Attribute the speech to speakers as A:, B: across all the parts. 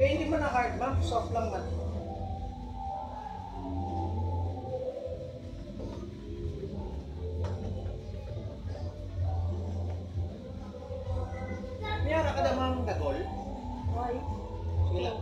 A: Kaya hindi man na hard ma'am, soft lang man. Mayara ka namang dagol?
B: Why?
A: Sige lang.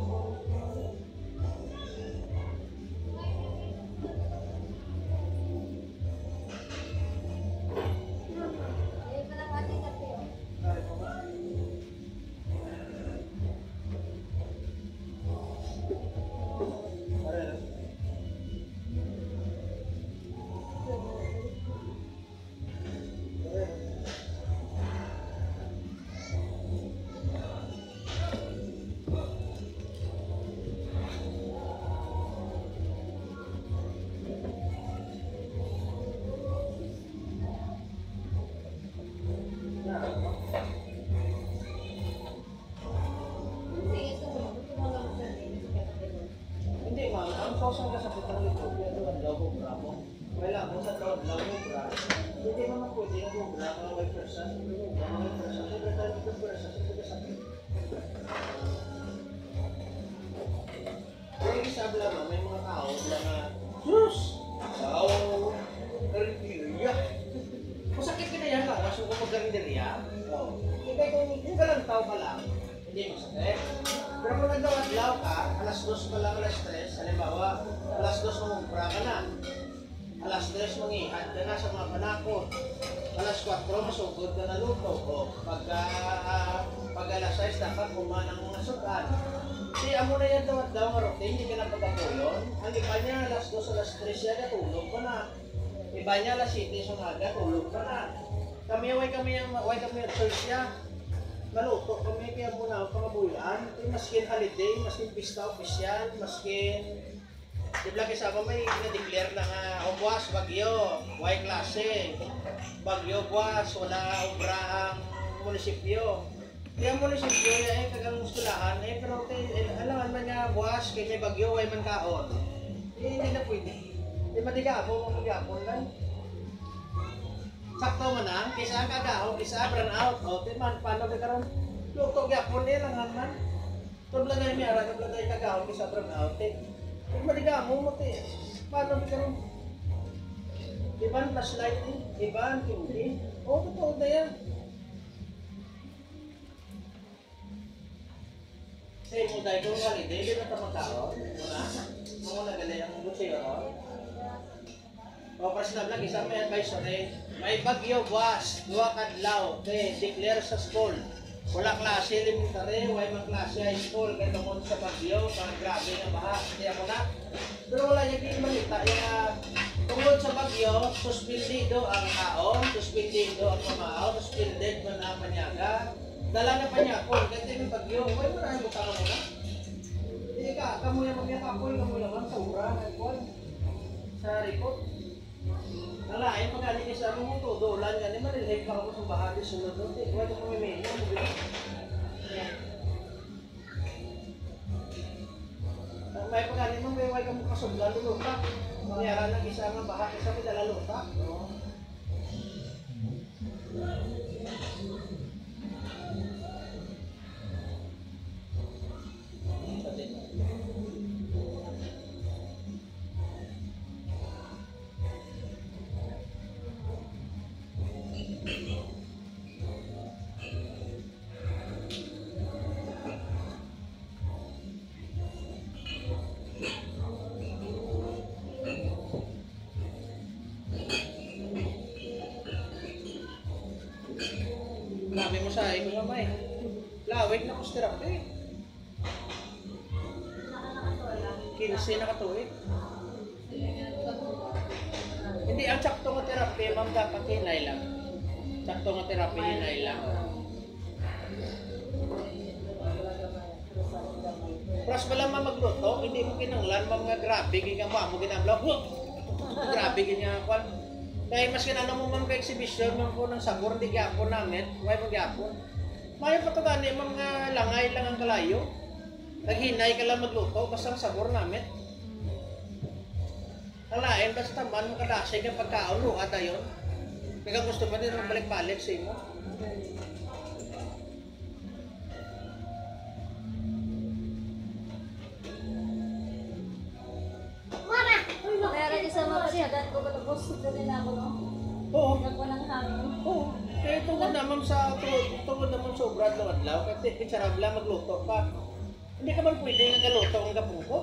A: Hindi ma'am, ang kausang kasakit ng likod, yan doon, logo bra mo. Wala, kung sa logo bra, hindi naman pwede yung logo bra, mga may person, mga person, siyempre tayo dito person, siyempre kasakit. Kaya yung sabi lang, may mga tao, wala na, Diyos! Tao, karinderya. Kung sakit ka na yan ka, kaso kung mag-karinderya, hindi ka lang tao ka lang, hindi masakit. Pero kung nagdaw-adlaw ka, alas 2 pa lang, alas 3, halimbawa, alas 2 mangumpra ka na. Alas 3 mangihan ka na sa mga panakot. Alas 4 masugod ka na luto. O pag alas 6 dapat kumanang mga sukan. Hindi, amo na yan daw nga routine, hindi ka na pagkatulon. Ang iba niya, alas 2, alas 3 siya, tulog ka na. Iba niya, alas 7 sa umaga, tulog ka na. Kami yung church niya. Maluto kami, kaya muna ang pangabulan. Maskin holiday, maskin pista opisyal, maskin... Di ba kasama may na-declare na nga, buwas, bagyo, Y klase. Bagyo, buwas, wala obra ang munisipyo. Kaya ang munisipyo, kagang skulahan, pero alangan man nga, buwas, kaya may bagyo, Y man kaon. Hindi na pwede. Di ba di ka ako, mag-apon lang. Sakto man ang, kisa ang kagaho, kisa burn out, o, timan, paano ka karoon? Luto gyapon nila lang man. Tubla na yung miyara, tubla na yung kagaho, kisa burn out, kung maliga mo, mati, paano ka karoon? Iban, flashlight din, iban, hindi. O, totoo na yan. Say mo dahil kung holiday, di na tamatao, muna, mga nagalay ang busiyo, o personal lang, isang may advisory, may bagyo buwas, duwa kadlaw, declare sa school. Wala klase elementary, way mga klase high school, kaya tungkol sa bagyo, parang grabe na baha, hindi ako na. Pero wala niya kinmalita, yung tungkol sa bagyo, suspindido ang kaon, suspindido ang pamao, suspended man ang panyaga, dala na panyakon, kaya may bagyo, way mo na yung butang mo na. Hindi ka, kamu yung magyakapoy, kamu naman sa ura, sa report. Nalain pag ali sa mo to dolan nga ni manilhay pa ako sa bahagi sunod doon. Wala ko may menu. May pag ali mo may ka mo kasublan luta. Mangyara nang isa nga bahagi sa dala luta. Sabi mo sa iko gamay. Lawig na kusterapy. 15 na katuig. Hindi, ang sakto nga therapy, ma'am, dapat hinay lang. Sakto nga therapy, hinay lang. Pras pa lang magluto, hindi mo kinanglan, ma'am, nga grabe, ganyan mo ginamlaw. Grabe, ganyan kwan. Kaya mas kinano mo ma'am ka exhibition, ma'am po ng sabor, di gyapon namin, huwag mo gyapon. Mayo pa ito gani, mga langay lang ang kalayo. Naghinay ka lang magluto, basta ang sabor namin. Ang lain, basta man, makadasay ka pagkaon, luha tayo. Kaya gusto pa din balik-balik sa imo.
B: Ano Tapos ito din ako, no?
A: Oo.
B: Nagwa ng hangin.
A: Oo. Kaya tungod naman tungod naman sobra ng adlaw kasi insarabla magluto pa. Hindi ka man pwede nga galuto ang gapungko.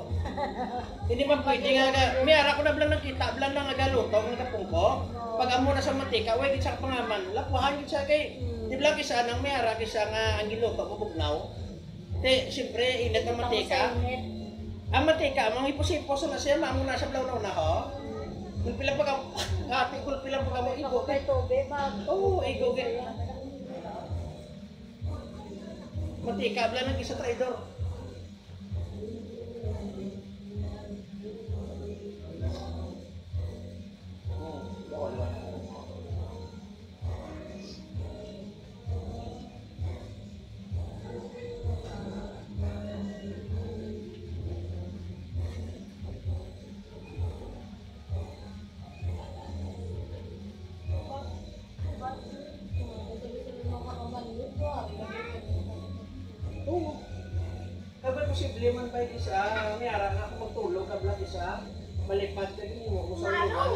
A: Hindi man pwede nga may ara ko na blang nakita blang nga galuto ang gapungko. Pag amo na sa mantika, way gid sa pangaman. Lapuhan gid sa kay di blang isa nang may ara kisa nga ang giluto ko bugnaw. Te siyempre init ang mantika. Ang mantika mga ipos-ipos na siya maamo na sa blaw na ho. Kung pila pa ka ati kung pila pa ka mo igo kay
B: Tobe, mag.
A: oo, igo gid. Mantika blang nang isa traidor. Oo. Kabal posible man pa isa, may ara nga ako magtulog kabla isa, malipad ka din mo sa lugar.